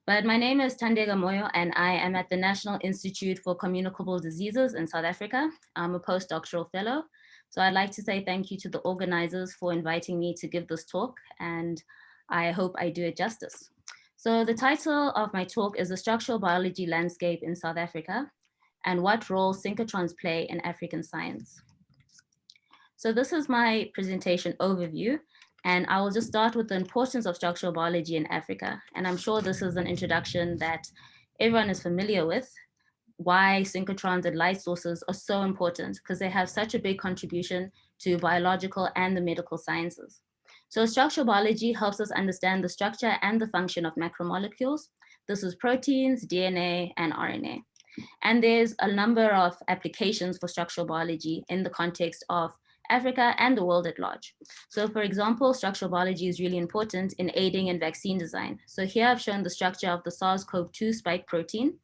But my name is Thandeka Moyo, and I am at the National Institute for Communicable Diseases in South Africa. I'm a postdoctoral fellow. So I'd like to say thank you to the organizers for inviting me to give this talk, and I hope I do it justice. So the title of my talk is The Structural Biology Landscape in South Africa and What Role Synchrotrons Play in African Science. So this is my presentation overview, and I will just start with the importance of structural biology in Africa. And I'm sure this is an introduction that everyone is familiar with, why synchrotrons and light sources are so important, because they have such a big contribution to biological and the medical sciences. So structural biology helps us understand the structure and the function of macromolecules. This is proteins, DNA, and RNA. And there's a number of applications for structural biology in the context of Africa and the world at large. So for example, structural biology is really important in aiding in vaccine design. So here I've shown the structure of the SARS-CoV-2 spike protein.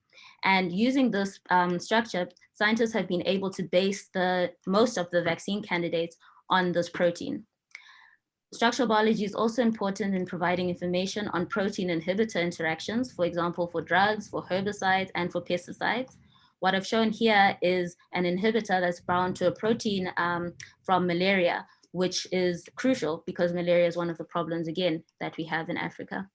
And using this structure, scientists have been able to base most of the vaccine candidates on this protein. Structural biology is also important in providing information on protein inhibitor interactions, for example, for drugs, for herbicides, and for pesticides. What I've shown here is an inhibitor that's bound to a protein from malaria, which is crucial because malaria is one of the problems, again, that we have in Africa.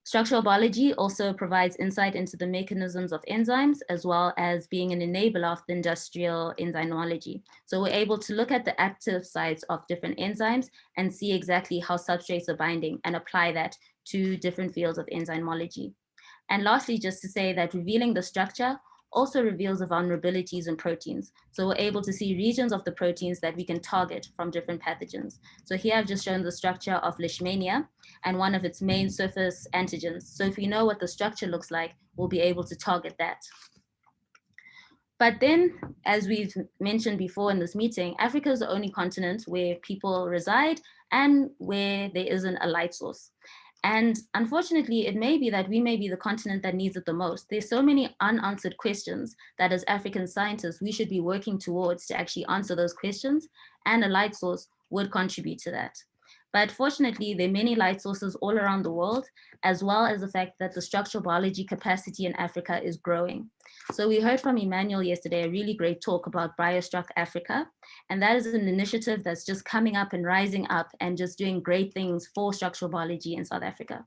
Structural biology also provides insight into the mechanisms of enzymes, as well as being an enabler of the industrial enzymology. So we're able to look at the active sites of different enzymes and see exactly how substrates are binding and apply that to different fields of enzymology. And lastly, just to say that revealing the structure also reveals the vulnerabilities in proteins. So we're able to see regions of the proteins that we can target from different pathogens. So here I've just shown the structure of Leishmania and one of its main surface antigens. So if we know what the structure looks like, we'll be able to target that. But then, as we've mentioned before in this meeting, Africa is the only continent where people reside and where there isn't a light source. And unfortunately, it may be that we may be the continent that needs it the most. There's so many unanswered questions that as African scientists, we should be working towards to actually answer those questions, and a light source would contribute to that. But fortunately, there are many light sources all around the world, as well as the fact that the structural biology capacity in Africa is growing. So we heard from Emmanuel yesterday a really great talk about BioStruct Africa, and that is an initiative that's just coming up and rising up and just doing great things for structural biology in South Africa.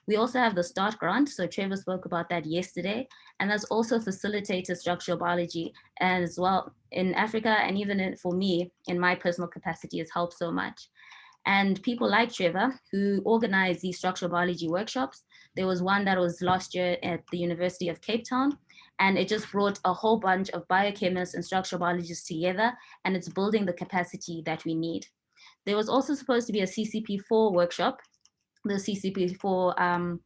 We also have the START grant, so Trevor spoke about that yesterday, and that's also facilitated structural biology as well in Africa, and even for me, in my personal capacity, has helped so much. And people like Trevor, who organize these structural biology workshops. There was one that was last year at the University of Cape Town, and it just brought a whole bunch of biochemists and structural biologists together, and it's building the capacity that we need. There was also supposed to be a CCP4 workshop, the CCP4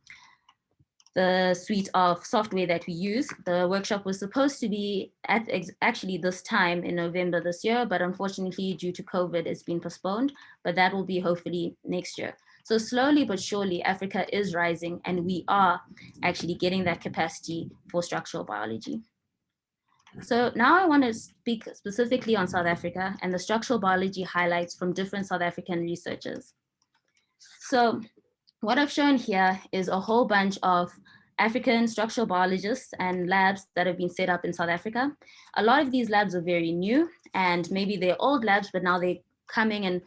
the suite of software that we use. The workshop was supposed to be at actually this time in November this year, but unfortunately due to COVID, it's been postponed, but that will be hopefully next year. So slowly but surely, Africa is rising and we are actually getting that capacity for structural biology. So now I want to speak specifically on South Africa and the structural biology highlights from different South African researchers. So what I've shown here is a whole bunch of African structural biologists and labs that have been set up in South Africa. A lot of these labs are very new and maybe they're old labs, but now they're coming and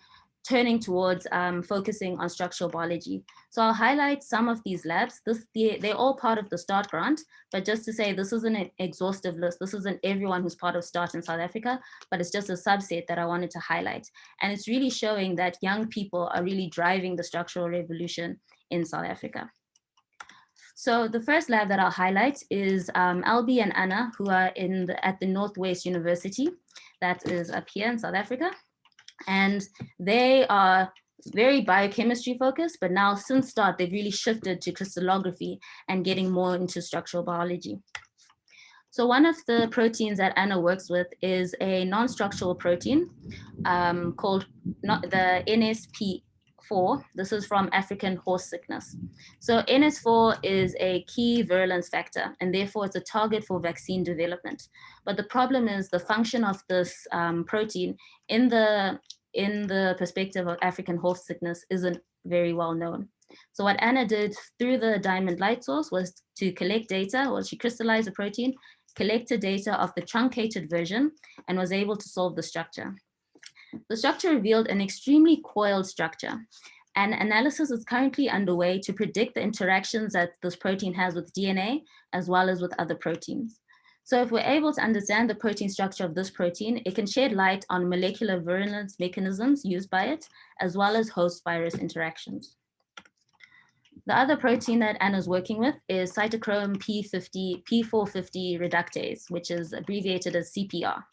turning towards focusing on structural biology. So I'll highlight some of these labs. They're all part of the START grant, but just to say this isn't an exhaustive list. This isn't everyone who's part of START in South Africa, but it's just a subset that I wanted to highlight. And it's really showing that young people are really driving the structural revolution in South Africa. So the first lab that I'll highlight is Albie and Anna, who are at the Northwest University, that is up here in South Africa. And they are very biochemistry focused, but now since START, they've really shifted to crystallography and getting more into structural biology. So one of the proteins that Anna works with is a non-structural protein called the NSP4. This is from African horse sickness. So NS4 is a key virulence factor, and therefore it's a target for vaccine development. But the problem is the function of this protein in the perspective of African horse sickness isn't very well known. So what Anna did through the diamond light source was to collect data, well, she crystallized the protein, collected data of the truncated version, and was able to solve the structure. The structure revealed an extremely coiled structure. And analysis is currently underway to predict the interactions that this protein has with DNA, as well as with other proteins. So if we're able to understand the protein structure of this protein, it can shed light on molecular virulence mechanisms used by it, as well as host virus interactions. The other protein that Anna's working with is Cytochrome P450 reductase, which is abbreviated as CPR.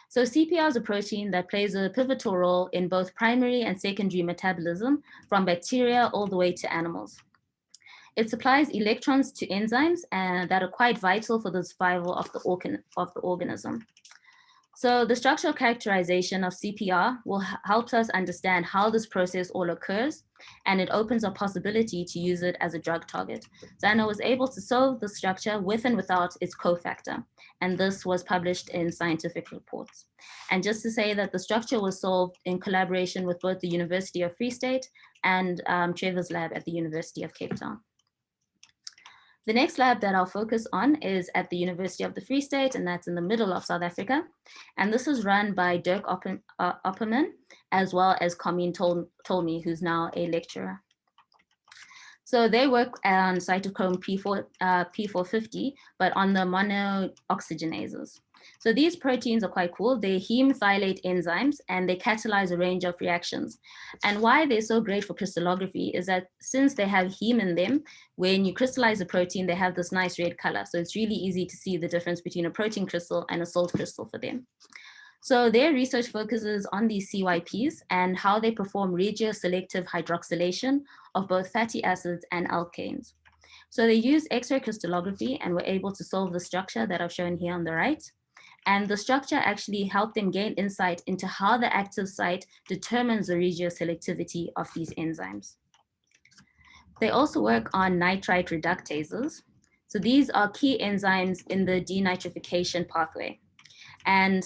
So CPR is a protein that plays a pivotal role in both primary and secondary metabolism from bacteria all the way to animals. It supplies electrons to enzymes that are quite vital for the survival of the organism. So the structural characterization of CPR helps us understand how this process all occurs, and it opens a possibility to use it as a drug target. So Anna was able to solve the structure with and without its cofactor, and this was published in scientific reports. And just to say that the structure was solved in collaboration with both the University of Free State and Trevor's lab at the University of Cape Town. The next lab that I'll focus on is at the University of the Free State, and that's in the middle of South Africa. And this is run by Dirk Opperman, as well as Carmine Tolmi, who's now a lecturer. So they work on cytochrome P450, but on the monooxygenases. So these proteins are quite cool. They heme thiolate enzymes, and they catalyze a range of reactions. And why they're so great for crystallography is that since they have heme in them, when you crystallize a protein, they have this nice red color. So it's really easy to see the difference between a protein crystal and a salt crystal for them. So their research focuses on these CYPs and how they perform regioselective hydroxylation of both fatty acids and alkanes. So they use X-ray crystallography and were able to solve the structure that I've shown here on the right. And the structure actually helped them gain insight into how the active site determines the regioselectivity of these enzymes. They also work on nitrite reductases. So these are key enzymes in the denitrification pathway. And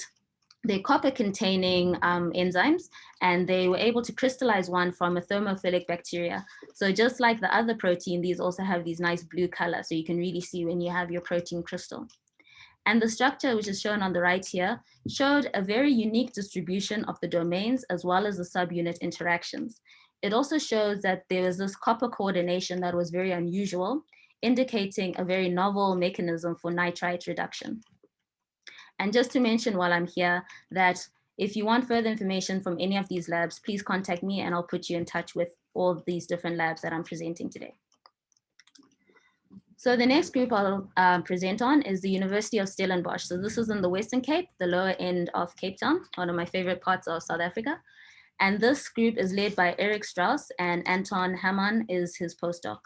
they're copper-containing enzymes, and they were able to crystallize one from a thermophilic bacteria. So just like the other protein, these also have these nice blue color, so you can really see when you have your protein crystal. And the structure, which is shown on the right here, showed a very unique distribution of the domains as well as the subunit interactions. It also shows that there was this copper coordination that was very unusual, indicating a very novel mechanism for nitrite reduction. And just to mention while I'm here that if you want further information from any of these labs, please contact me and I'll put you in touch with all these different labs that I'm presenting today. So the next group I'll present on is the University of Stellenbosch. So this is in the Western Cape, the lower end of Cape Town, one of my favorite parts of South Africa. And this group is led by Eric Strauss, and Anton Hamann is his postdoc.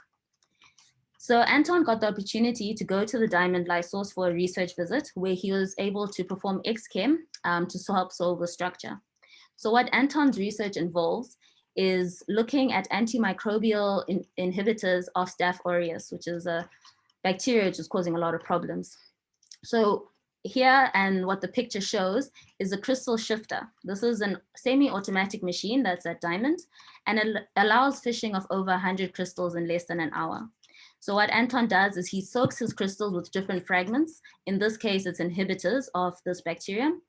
So Anton got the opportunity to go to the diamond light source for a research visit where he was able to perform Xchem to help solve the structure. So what Anton's research involves is looking at antimicrobial inhibitors of Staph aureus, which is a bacteria which is causing a lot of problems. So here, and what the picture shows, is a crystal shifter. This is a semi-automatic machine that's at diamond, and it allows fishing of over 100 crystals in less than an hour. So what Anton does is he soaks his crystals with different fragments. In this case, it's inhibitors of this bacterium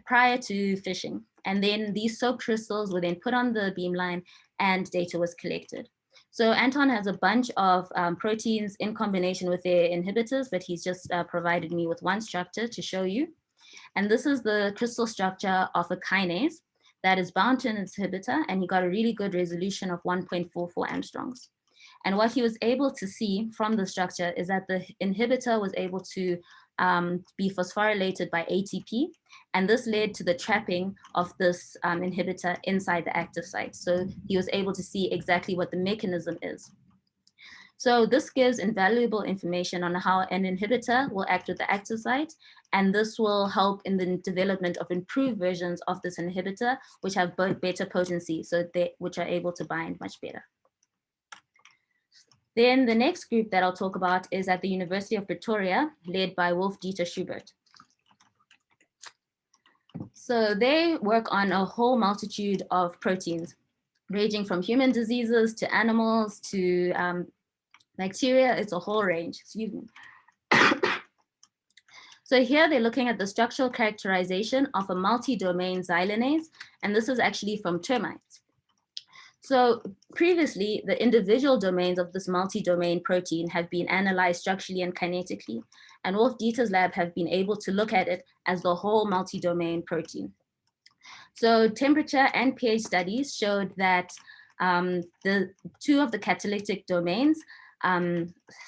prior to fishing. And then these soaked crystals were then put on the beamline and data was collected. So Anton has a bunch of proteins in combination with their inhibitors, but he's just provided me with one structure to show you. And this is the crystal structure of a kinase that is bound to an inhibitor, and he got a really good resolution of 1.44 angstroms. And what he was able to see from the structure is that the inhibitor was able to be phosphorylated by ATP, and this led to the trapping of this inhibitor inside the active site. So he was able to see exactly what the mechanism is. So this gives invaluable information on how an inhibitor will act with the active site, and this will help in the development of improved versions of this inhibitor, which have better potency, so which are able to bind much better. Then the next group that I'll talk about is at the University of Pretoria, led by Wolf-Dieter Schubert. So they work on a whole multitude of proteins. ranging from human diseases to animals to bacteria. It's a whole range, excuse me. So here they're looking at the structural characterization of a multi-domain xylanase, and this is actually from termites. So previously, the individual domains of this multi-domain protein have been analyzed structurally and kinetically, and Wolf Dieter's lab have been able to look at it as the whole multi-domain protein. So temperature and pH studies showed that the two of the catalytic domains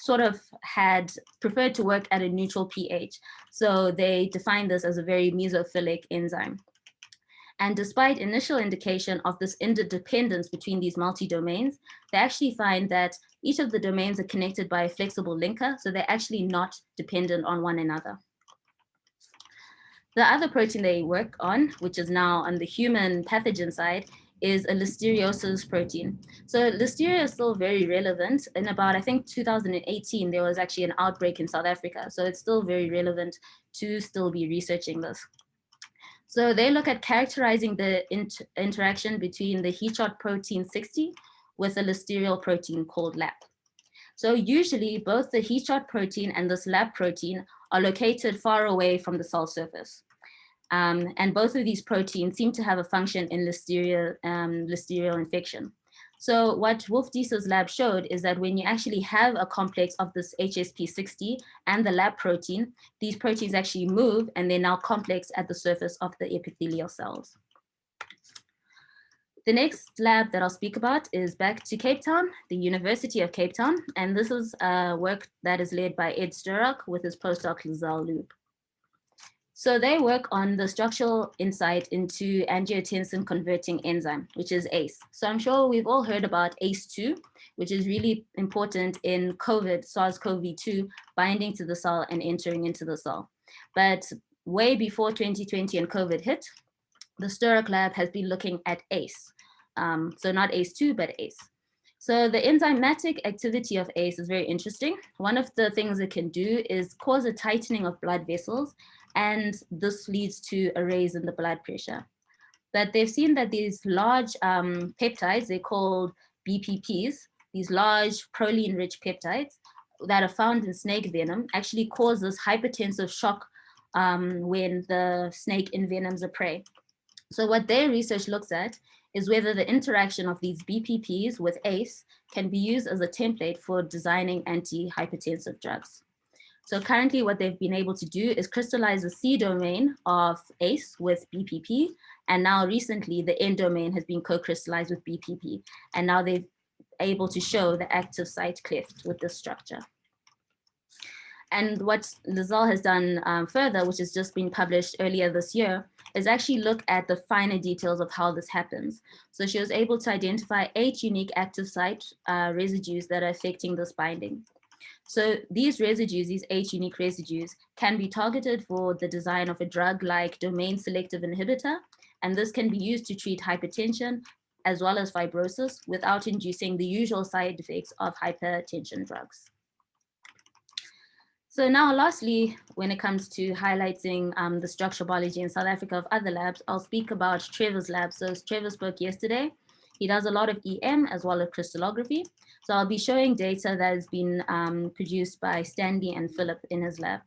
sort of had preferred to work at a neutral pH. So they defined this as a very mesophilic enzyme. And despite initial indication of this interdependence between these multi-domains, they actually find that each of the domains are connected by a flexible linker, so they're actually not dependent on one another. The other protein they work on, which is now on the human pathogen side, is a listeriosis protein. So listeria is still very relevant. In about, I think, 2018, there was actually an outbreak in South Africa. So it's still very relevant to still be researching this. So they look at characterizing the interaction between the heat shot protein 60 with a listerial protein called LAP. So usually both the heat shot protein and this LAP protein are located far away from the cell surface. And both of these proteins seem to have a function in listerial infection. So what Wolf Dieter's lab showed is that when you actually have a complex of this HSP60 and the LAP protein, these proteins actually move and they're now complex at the surface of the epithelial cells. The next lab that I'll speak about is back to Cape Town, the University of Cape Town. And this is work that is led by Ed Sturrock with his postdoc Lizelle Lube. So they work on the structural insight into angiotensin converting enzyme, which is ACE. So I'm sure we've all heard about ACE2, which is really important in COVID, SARS-CoV-2, binding to the cell and entering into the cell. But way before 2020 and COVID hit, the Sturrock lab has been looking at ACE. So not ACE2, but ACE. So the enzymatic activity of ACE is very interesting. One of the things it can do is cause a tightening of blood vessels, and this leads to a raise in the blood pressure. But they've seen that these large peptides, they're called BPPs, these large proline-rich peptides that are found in snake venom actually cause this hypertensive shock when the snake envenoms a prey. So what their research looks at is whether the interaction of these BPPs with ACE can be used as a template for designing anti-hypertensive drugs. So currently what they've been able to do is crystallize the C domain of ACE with BPP. And now recently the N domain has been co-crystallized with BPP. And now they're able to show the active site cleft with this structure. And what Lizelle has done further, which has just been published earlier this year, is actually look at the finer details of how this happens. So she was able to identify 8 unique active site residues that are affecting this binding. So these residues, these 8 unique residues, can be targeted for the design of a drug like domain selective inhibitor, and this can be used to treat hypertension as well as fibrosis without inducing the usual side effects of hypertension drugs. So now lastly, when it comes to highlighting the structural biology in South Africa of other labs, I'll speak about Trevor's lab. So Trevor spoke yesterday. He does a lot of EM as well as crystallography. So I'll be showing data that has been produced by Stanley and Philip in his lab.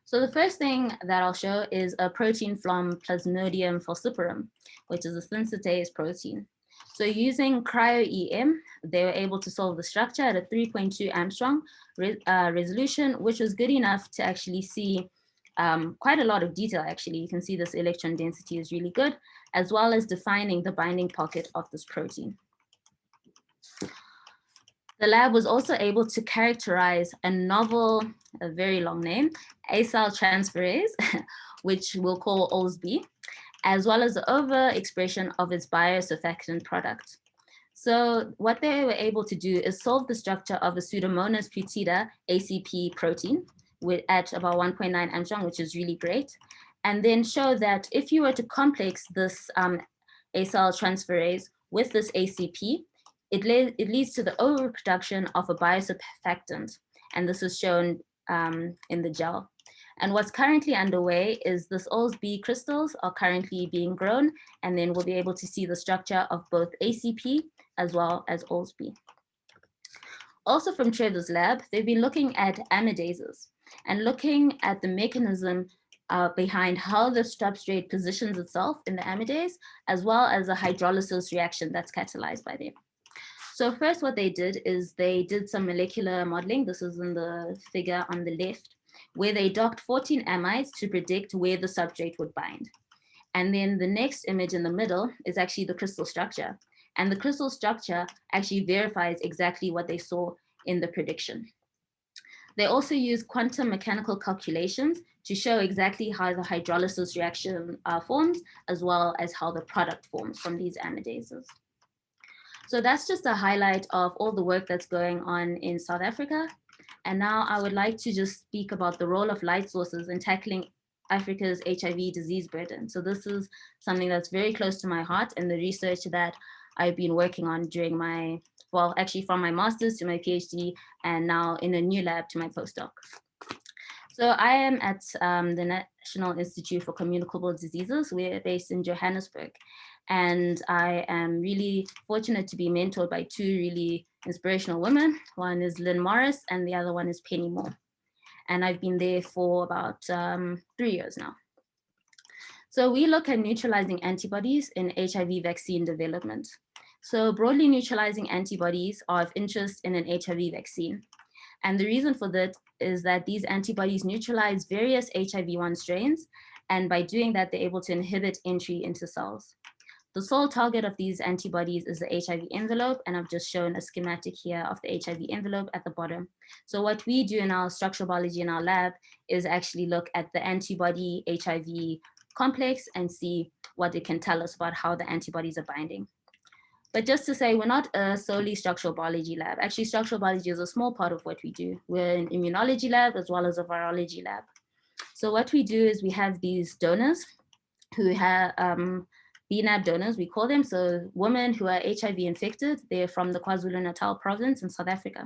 So the first thing that I'll show is a protein from Plasmodium falciparum, which is a synthetase protein. So using cryo-EM, they were able to solve the structure at a 3.2 Armstrong resolution, which was good enough to actually see quite a lot of detail, actually. You can see this electron density is really good, as well as defining the binding pocket of this protein. The lab was also able to characterize a novel, a very long name, acyl-transferase, which we'll call OlsB, as well as the overexpression of its biosurfactant product. So what they were able to do is solve the structure of a Pseudomonas putida ACP protein at about 1.9 Armstrong, which is really great. And then show that if you were to complex this acyl-transferase with this ACP, it leads to the overproduction of a biosurfactant. And this is shown in the gel. And what's currently underway is this OlsB crystals are currently being grown, and then we'll be able to see the structure of both ACP as well as OlsB. Also from Trevor's lab, they've been looking at amidases and looking at the mechanism behind how the substrate positions itself in the amidase, as well as a hydrolysis reaction that's catalyzed by them. So first what they did is they did some molecular modeling. This is in the figure on the left, where they docked 14 amides to predict where the substrate would bind. And then the next image in the middle is actually the crystal structure. And the crystal structure actually verifies exactly what they saw in the prediction. They also use quantum mechanical calculations to show exactly how the hydrolysis reaction forms, as well as how the product forms from these amidases. So that's just a highlight of all the work that's going on in South Africa. And now I would like to just speak about the role of light sources in tackling Africa's HIV disease burden. So this is something that's very close to my heart and the research that I've been working on during my, well, actually from my master's to my PhD, and now in a new lab to my postdoc. So I am at the National Institute for Communicable Diseases. We're based in Johannesburg. And I am really fortunate to be mentored by two really inspirational women. One is Lynn Morris and the other one is Penny Moore. And I've been there for about 3 years now. So we look at neutralizing antibodies in HIV vaccine development. So broadly neutralizing antibodies are of interest in an HIV vaccine. And the reason for that is that these antibodies neutralize various HIV-1 strains. And by doing that, they're able to inhibit entry into cells. The sole target of these antibodies is the HIV envelope, and I've just shown a schematic here of the HIV envelope at the bottom. So what we do in our structural biology in our lab is actually look at the antibody HIV complex and see what it can tell us about how the antibodies are binding. But just to say, we're not a solely structural biology lab. Actually, structural biology is a small part of what we do. We're an immunology lab as well as a virology lab. So what we do is we have these donors who have BNAB donors, we call them, so women who are HIV infected. They're from the KwaZulu-Natal province in South Africa.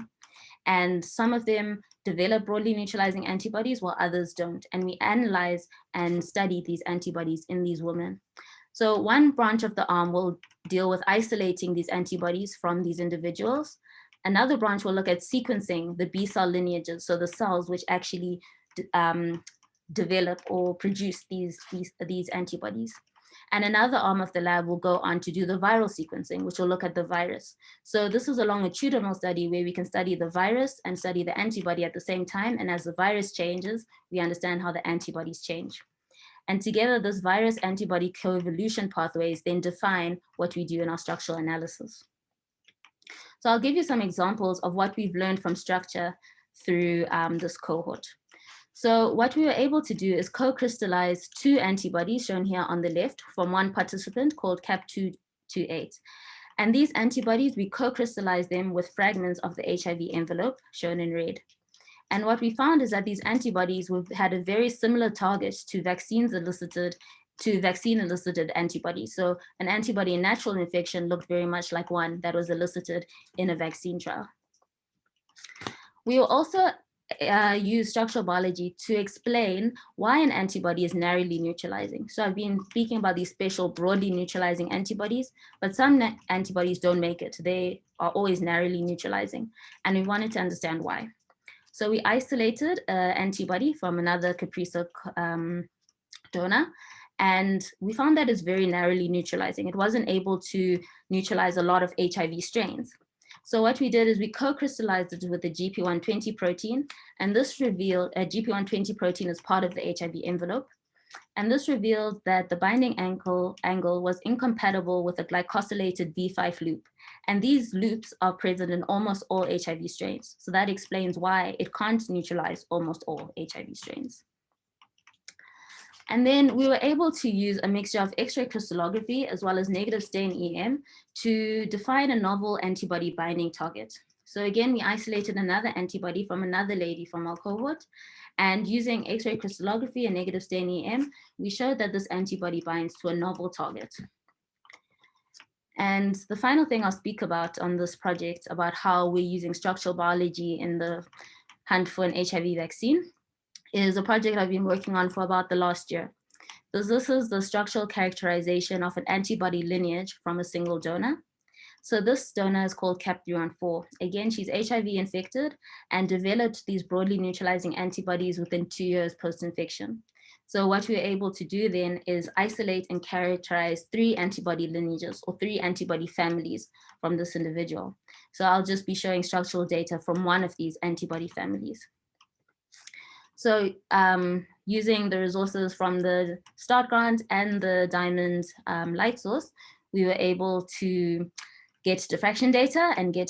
And some of them develop broadly neutralizing antibodies while others don't. And we analyze and study these antibodies in these women. So one branch of the arm will deal with isolating these antibodies from these individuals. Another branch will look at sequencing the B cell lineages, so the cells which actually develop or produce these antibodies. And another arm of the lab will go on to do the viral sequencing, which will look at the virus. So this is a longitudinal study where we can study the virus and study the antibody at the same time. And as the virus changes, we understand how the antibodies change. And together, this virus antibody coevolution pathways then define what we do in our structural analysis. So I'll give you some examples of what we've learned from structure through this cohort. So what we were able to do is co-crystallize two antibodies shown here on the left from one participant called CAP228. And these antibodies, we co-crystallized them with fragments of the HIV envelope shown in red. And what we found is that these antibodies had a very similar target to vaccine-elicited antibodies. So an antibody in natural infection looked very much like one that was elicited in a vaccine trial. We will also use structural biology to explain why an antibody is narrowly neutralizing. So I've been speaking about these special broadly neutralizing antibodies, but some antibodies don't make it. They are always narrowly neutralizing. And we wanted to understand why. So we isolated an antibody from another Caprisa donor, and we found that it's very narrowly neutralizing. It wasn't able to neutralize a lot of HIV strains. So what we did is we co-crystallized it with the GP120 protein, and this revealed a GP120 protein is part of the HIV envelope. And this revealed that the binding angle was incompatible with a glycosylated V5 loop. And these loops are present in almost all HIV strains. So that explains why it can't neutralize almost all HIV strains. And then we were able to use a mixture of X-ray crystallography as well as negative stain EM to define a novel antibody binding target. So again, we isolated another antibody from another lady from our cohort, and using X-ray crystallography and negative stain EM, we showed that this antibody binds to a novel target. And the final thing I'll speak about on this project about how we're using structural biology in the hunt for an HIV vaccine is a project I've been working on for about the last year. This is the structural characterization of an antibody lineage from a single donor. So this donor is called CAP314. Again, she's HIV infected and developed these broadly neutralizing antibodies within 2 years post-infection. So what we were able to do then is isolate and characterize 3 antibody lineages or 3 antibody families from this individual. So I'll just be showing structural data from one of these antibody families. So using the resources from the START grant and the Diamond light source, we were able to get diffraction data and get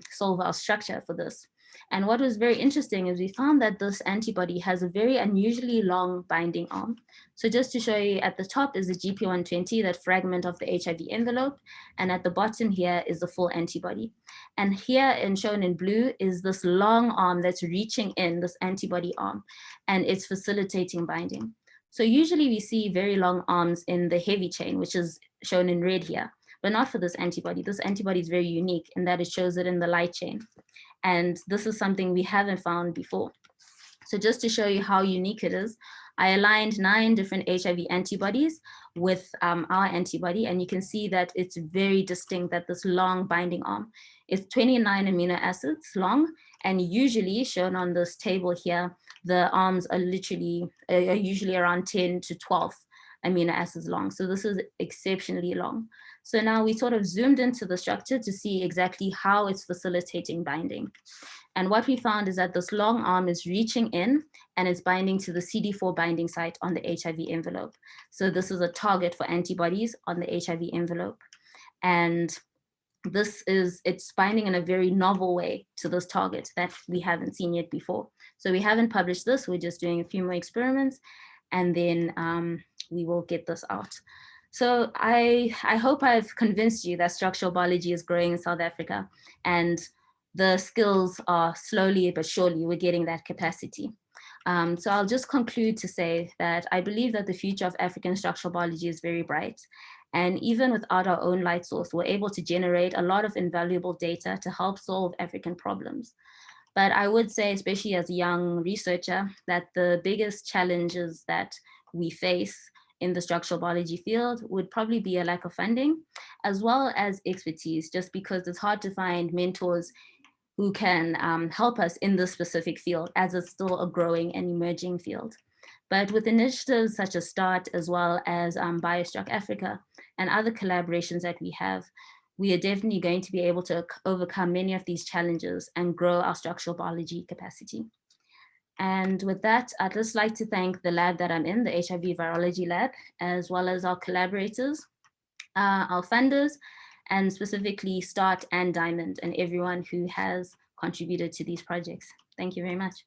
solve our structure for this. And what was very interesting is we found that this antibody has a very unusually long binding arm. So just to show you, at the top is the GP120, that fragment of the HIV envelope. And at the bottom here is the full antibody. And here, and shown in blue, is this long arm that's reaching in, this antibody arm, and it's facilitating binding. So usually we see very long arms in the heavy chain, which is shown in red here, but not for this antibody. This antibody is very unique in that it shows it in the light chain. And this is something we haven't found before. So just to show you how unique it is, I aligned 9 different HIV antibodies with our antibody, and you can see that it's very distinct, that this long binding arm is 29 amino acids long, and usually shown on this table here, the arms are usually around 10 to 12 amino acids long. So this is exceptionally long. So now we sort of zoomed into the structure to see exactly how it's facilitating binding. And what we found is that this long arm is reaching in and it's binding to the CD4 binding site on the HIV envelope. So this is a target for antibodies on the HIV envelope. And it's binding in a very novel way to this target that we haven't seen yet before. So we haven't published this, we're just doing a few more experiments, and then we will get this out. So I hope I've convinced you that structural biology is growing in South Africa, and the skills are slowly but surely, we're getting that capacity. So I'll just conclude to say that I believe that the future of African structural biology is very bright. And even without our own light source, we're able to generate a lot of invaluable data to help solve African problems. But I would say, especially as a young researcher, that the biggest challenges that we face in the structural biology field would probably be a lack of funding, as well as expertise, just because it's hard to find mentors who can help us in this specific field, as it's still a growing and emerging field. But with initiatives such as START, as well as BioStruct Africa and other collaborations that we have, we are definitely going to be able to overcome many of these challenges and grow our structural biology capacity. And with that, I'd just like to thank the lab that I'm in, the HIV virology lab, as well as our collaborators, our funders, and specifically START and Diamond, and everyone who has contributed to these projects. Thank you very much.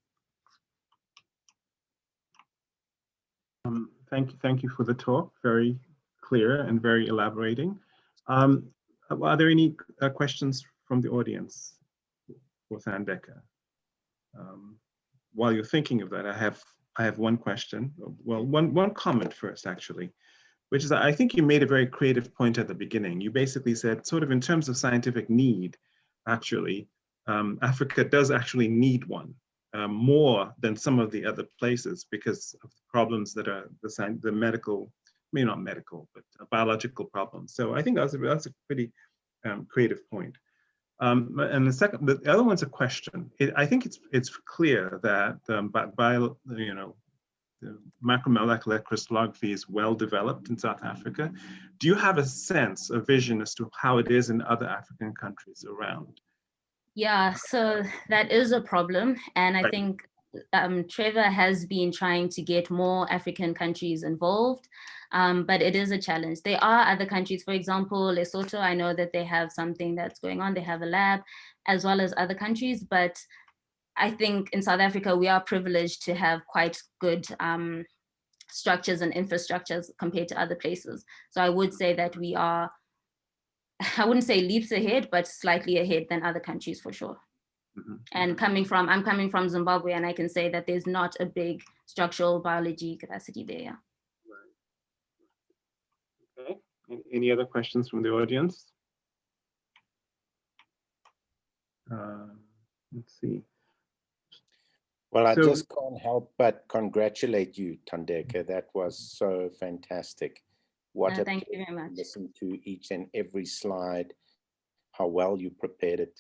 Thank you for the talk. Very clear and very elaborating. Are there any questions from the audience for Thandeka? While you're thinking of that, I have one question. Well, one comment first, actually, which is that I think you made a very creative point at the beginning. You basically said, sort of in terms of scientific need, actually, Africa does actually need one. More than some of the other places, because of the problems that are the medical, maybe not medical, but biological problems. So I think that's a pretty creative point. And the other one's a question. I think it's clear that the macromolecular crystallography is well developed in South Africa. Do you have a sense, a vision as to how it is in other African countries around? Yeah, so that is a problem. And I think Trevor has been trying to get more African countries involved, but it is a challenge. There are other countries, for example, Lesotho, I know that they have something that's going on. They have a lab, as well as other countries. But I think in South Africa, we are privileged to have quite good structures and infrastructures compared to other places. So I would say that we are, I wouldn't say leaps ahead, but slightly ahead than other countries for sure. Mm-hmm. And I'm coming from Zimbabwe, and I can say that there's not a big structural biology capacity there. Right. Okay. Any other questions from the audience? Let's see. Well, I So- just can't help but congratulate you, Thandeka. That was so fantastic. What a Thank you pleasure very much. to listen to each and every slide, how well you prepared it.